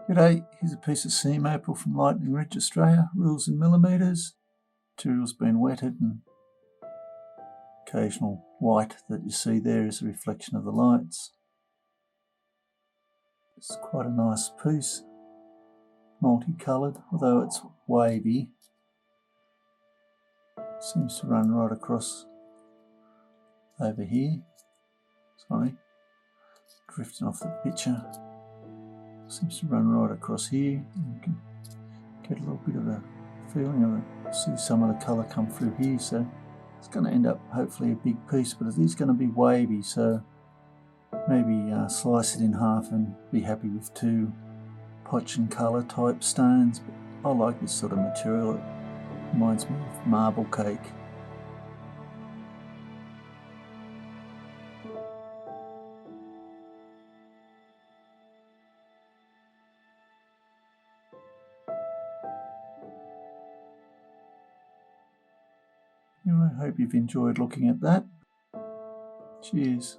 G'day, here's a piece of seam opal from Lightning Ridge, Australia, rules in millimetres. Material's been wetted and occasional white that you see there is a reflection of the lights. It's quite a nice piece, multicoloured, although it's wavy. Seems to run right across over here. Sorry, drifting off the picture. Seems to run right across here. You can get a little bit of a feeling of it. See some of the colour come through here, so it's going to end up hopefully a big piece, but it is going to be wavy, so maybe slice it in half and be happy with 2 potch and colour type stones. But I like this sort of material. It reminds me of marble cake. Anyway, I hope you've enjoyed looking at that. Cheers.